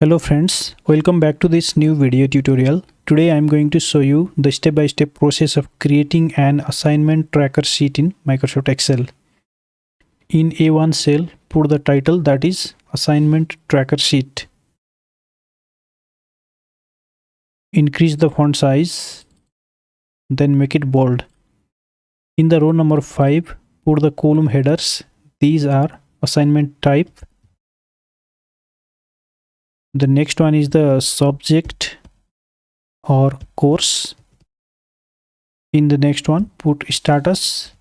Hello friends, welcome back to this new video tutorial. Today I am going to show you the step-by-step process of creating an assignment tracker sheet in Microsoft Excel. In A1 cell, put the title, that is assignment tracker sheet. Increase the font size, then make it bold. In the row number 5, put the column headers. These are assignment type. The next one is the subject or course. In the next one, put status.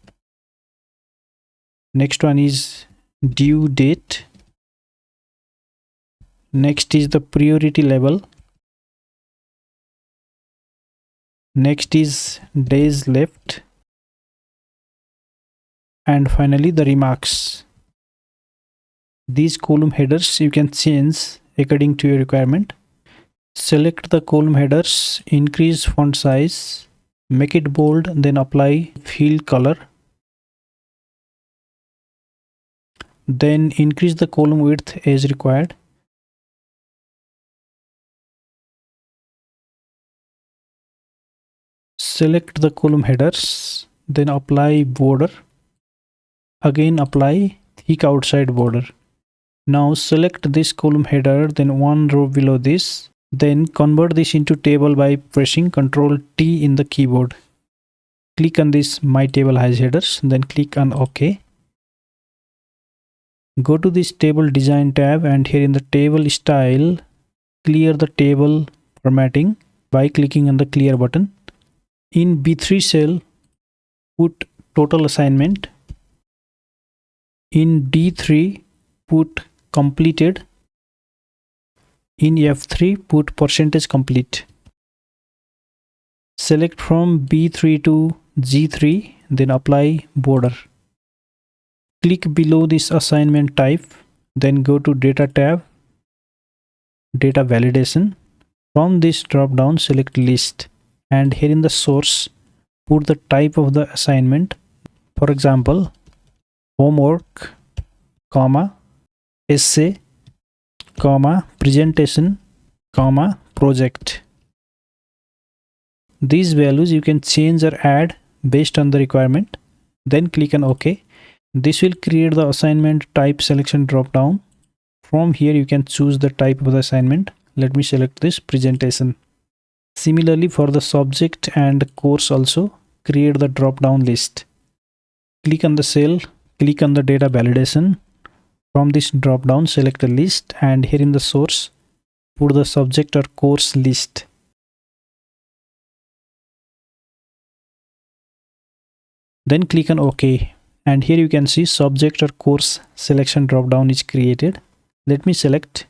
Next one is due date. Next is the priority level. Next is days left. And finally the remarks. These column headers you can change according to your requirement. Select the column headers, increase font size, make it bold, then apply fill color. Then increase the column width as required. Select the column headers, then apply border. Again apply thick outside border. Now select this column header, then one row below this. Then convert this into table by pressing Ctrl T in the keyboard. Click on this My Table Has Headers, then click on OK. Go to this Table Design tab, and here in the Table Style, clear the table formatting by clicking on the Clear button. In B3 cell, put Total Assignment. In D3, put Completed. In F3, put Percentage Complete. Select from B3 to G3, then apply border. Click below this assignment type, then go to Data tab, Data Validation. From this drop down, select List, and here in the source, put the type of the assignment. For example, homework, essay, presentation, project. These values you can change or add based on the requirement. Then click on OK. This will create the assignment type selection drop down. From here you can choose the type of the assignment. Let me select this presentation. Similarly for the subject and course also, create the drop down list. Click on the cell, click on the data validation. From this drop down, select a list, and here in the source, put the subject or course list. Then click on OK, and here you can see subject or course selection drop down is created. Let me select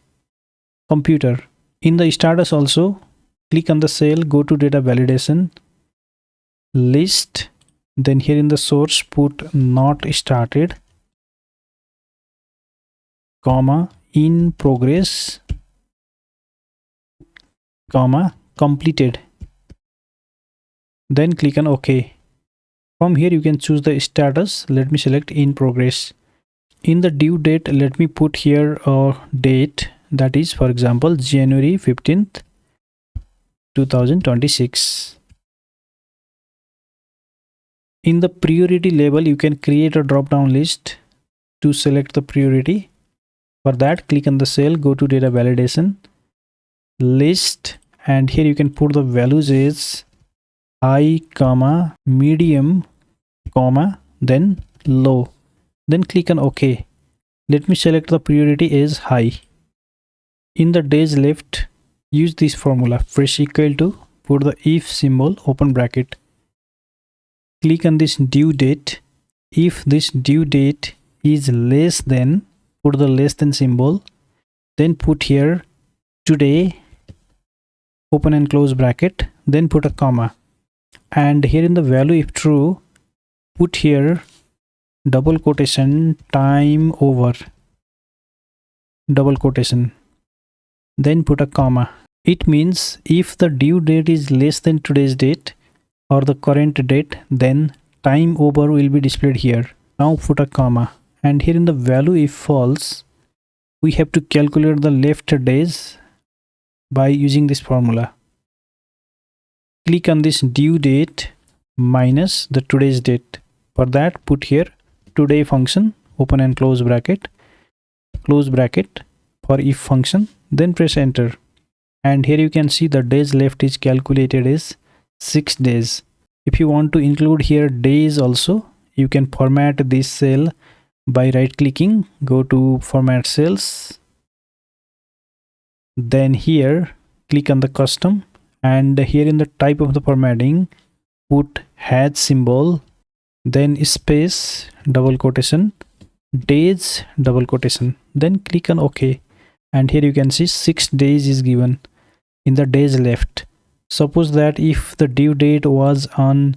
computer. In the status also, click on the cell, go to data validation, list, then here in the source put not started, in progress, completed. Then click on OK. From here you can choose the status. Let me select in progress. In the due date, let me put here a date, that is for example January 15th 2026. In the priority level, you can create a drop down list to select the priority. For that, click on the cell, go to data validation, list, and here you can put the values as high, medium, then low. Then click on OK. Let me select the priority as high. In the days left, use this formula, press equal to, put the if symbol, open bracket. Click on this due date. If this due date is less than, put the less than symbol, then put here today, open and close bracket, then put a comma, and here in the value if true, put here double quotation time over, double quotation, then put a comma. It means if the due date is less than today's date or the current date, then time over will be displayed here. Now put a comma, and here in the value if false, we have to calculate the left days by using this formula. Click on this due date minus the today's date. For that, put here today function, open and close bracket for if function, then press enter. And here you can see the days left is calculated as 6 days. If you want to include here days also, you can format this cell by right clicking, go to format cells, then here click on the custom, and here in the type of the formatting put hash symbol, then space, double quotation, days, double quotation, then click on OK. And here you can see 6 days is given in the days left. Suppose that if the due date was on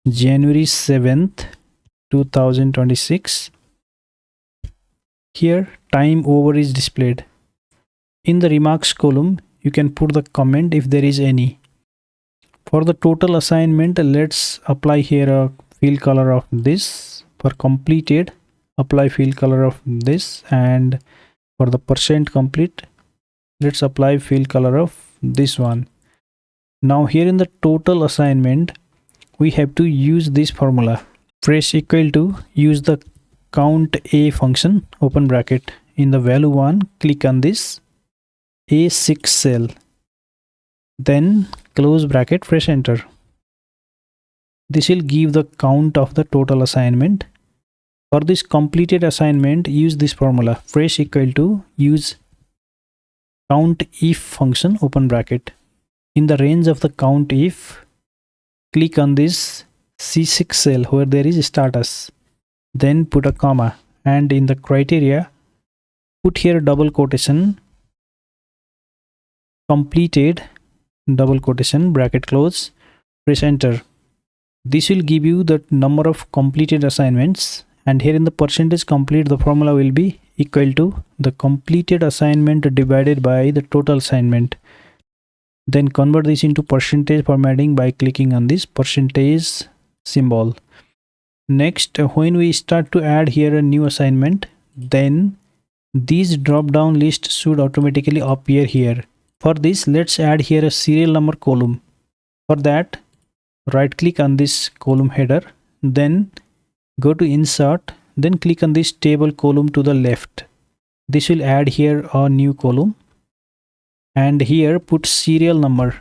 January 7th 2026, here time over is displayed. In the remarks column you can put the comment if there is any. For the total assignment, let's apply here a field color of this. For completed, apply field color of this, and for the percent complete, let's apply field color of this one. Now here in the total assignment, we have to use this formula. Press equal to, use the count a function, open bracket, in the value 1, click on this A6 cell, then close bracket, press enter. This will give the count of the total assignment. For this completed assignment, use this formula, press equal to, use count if function, open bracket. In the range of the count if, click on this C6 cell where there is status, then put a comma, and in the criteria put here double quotation, completed, double quotation, bracket close, press enter. This will give you the number of completed assignments, and here in the percentage complete, the formula will be equal to the completed assignment divided by the total assignment. Then convert this into percentage formatting by clicking on this percentage symbol. Next, when we start to add here a new assignment, then these drop down list should automatically appear here. For this, let's add here a serial number column. For that, right click on this column header, then go to insert, then click on this table column to the left. This will add here a new column, and here put serial number.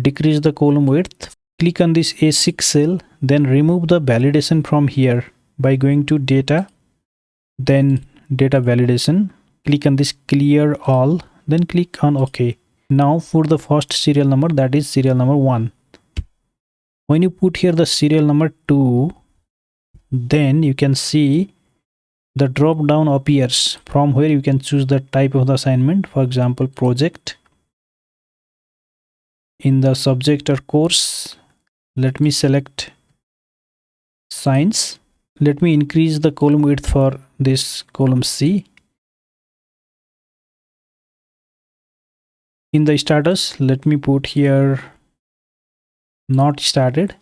Decrease the column width, click on this A6 cell, then remove the validation from here by going to data, then data validation, click on this clear all, then click on OK. Now for the first serial number, that is serial number 1. When you put here the serial number 2, then you can see the drop down appears from where you can choose the type of the assignment, for example project. In the subject or course, let me select science. Let me increase the column width for this column C. In the status, let me put here not started.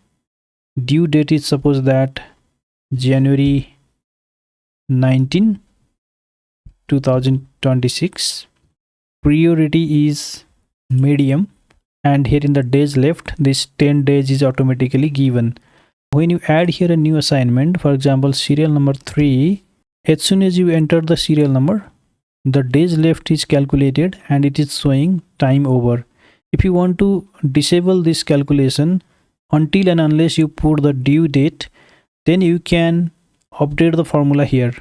Due date is suppose that January 19 2026. Priority is medium, and here in the days left, this 10 days is automatically given. When you add here a new assignment, for example serial number 3, as soon as you enter the serial number, the days left is calculated and it is showing time over. If you want to disable this calculation until and unless you put the due date, then you can update the formula here.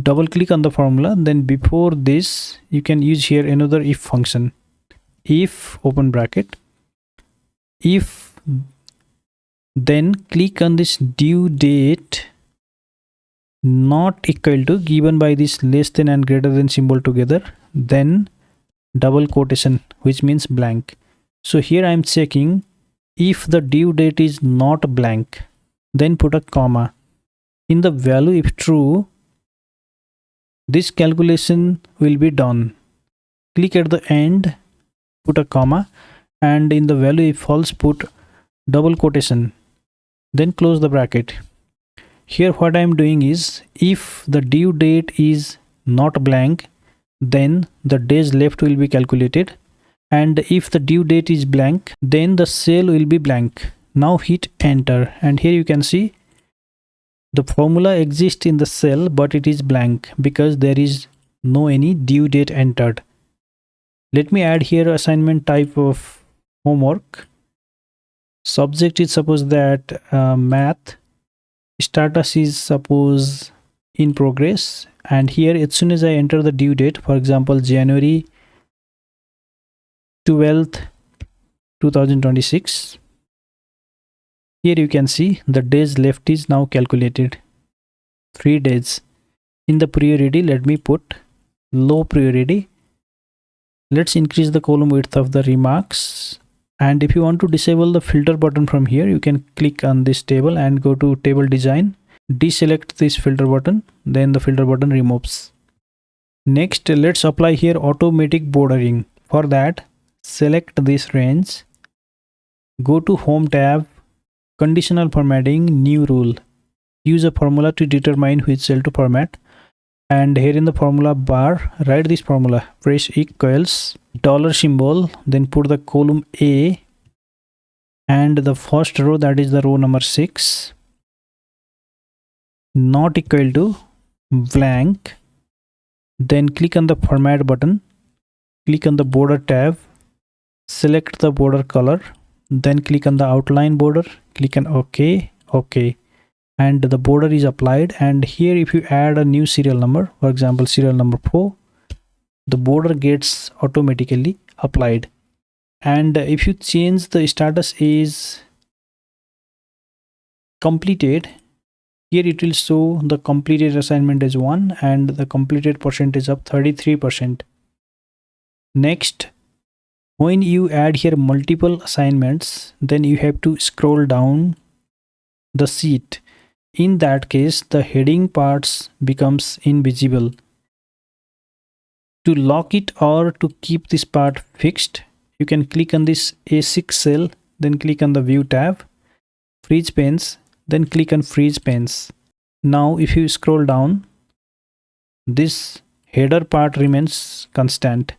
Double click on the formula, then before this you can use here another if function. If, open bracket, if, then click on this due date not equal to, given by this less than and greater than symbol together, then double quotation, which means blank. So here I am checking if the due date is not blank, then put a comma. In the value if true, this calculation will be done. Click at the end, put a comma, and in the value if false, put double quotation, then close the bracket. Here what I am doing is, if the due date is not blank, then the days left will be calculated, and if the due date is blank, then the cell will be blank. Now hit enter, and here you can see the formula exists in the cell but it is blank because there is no any due date entered. Let me add here assignment type of homework. Subject is suppose that math, status is suppose in progress, and here as soon as I enter the due date, for example January 12th 2026, here you can see the days left is now calculated, 3 days. In the priority, let me put low priority. Let's increase the column width of the remarks, and if you want to disable the filter button from here, you can click on this table and go to table design, deselect this filter button, then the filter button removes. Next, let's apply here automatic bordering. For that, select this range, go to home tab, conditional formatting, new rule, use a formula to determine which cell to format, and here in the formula bar write this formula, press equals dollar symbol, then put the column A and the first row, that is the row number 6, not equal to blank, then click on the format button, click on the border tab, select the border color, then click on the outline border, click on OK, and the border is applied. And here if you add a new serial number, for example serial number 4, the border gets automatically applied. And if you change the status is completed, here it will show the completed assignment as 1 and the completed percentage of 33%. Next, when you add here multiple assignments, then you have to scroll down the sheet. In that case, the heading parts becomes invisible. To lock it or to keep this part fixed, you can click on this A6 cell, then click on the view tab, freeze panes, then click on freeze panes. Now if you scroll down, this header part remains constant.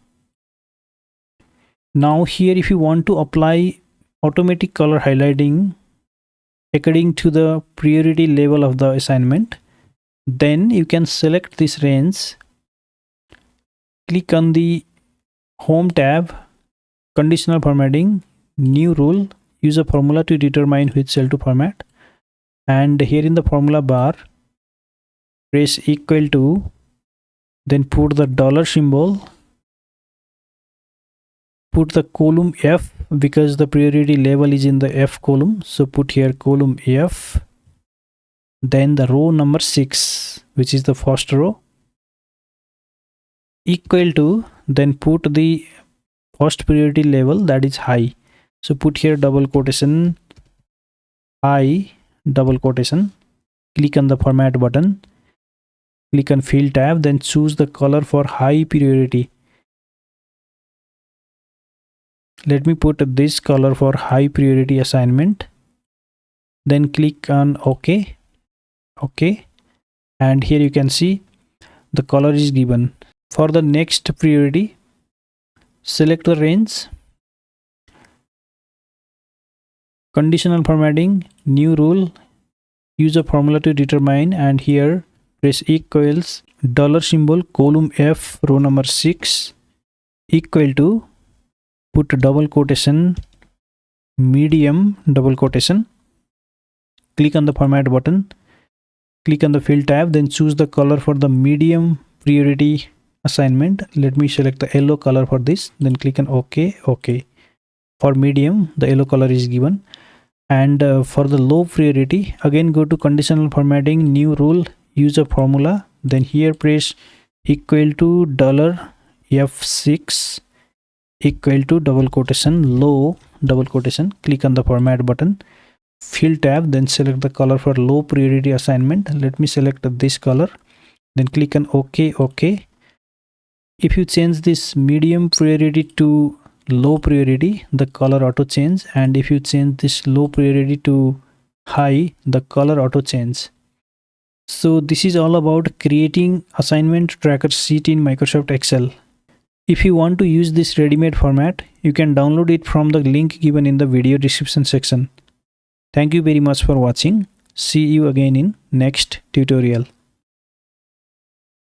Now here if you want to apply automatic color highlighting according to the priority level of the assignment, then you can select this range, click on the home tab, conditional formatting, new rule, use a formula to determine which cell to format, and here in the formula bar press equal to, then put the dollar symbol, put the column F because the priority level is in the F column, so put here column F, then the row number 6, which is the first row, equal to, then put the first priority level, that is high, so put here double quotation high, double quotation, click on the format button, click on fill tab, then choose the color for high priority. Let me put this color for high priority assignment, then click on OK, and here you can see the color is given. For the next priority, select the range, conditional formatting, new rule, use a formula to determine, and here press equals dollar symbol column F row number 6 equal to, put double quotation medium double quotation, click on the format button, click on the fill tab, then choose the color for the medium priority assignment. Let me select the yellow color for this, then click on OK. For medium, the yellow color is given. And for the low priority, again go to conditional formatting, new rule, use a formula, then here press equal to dollar F6 equal to double quotation low double quotation, click on the format button, fill tab, then select the color for low priority assignment. Let me select this color, then click on OK. If you change this medium priority to low priority, the color auto change, and if you change this low priority to high, the color auto change. So this is all about creating assignment tracker sheet in Microsoft Excel. If you want to use this ready-made format, you can download it from the link given in the video description section. Thank you very much for watching. See you again in next tutorial.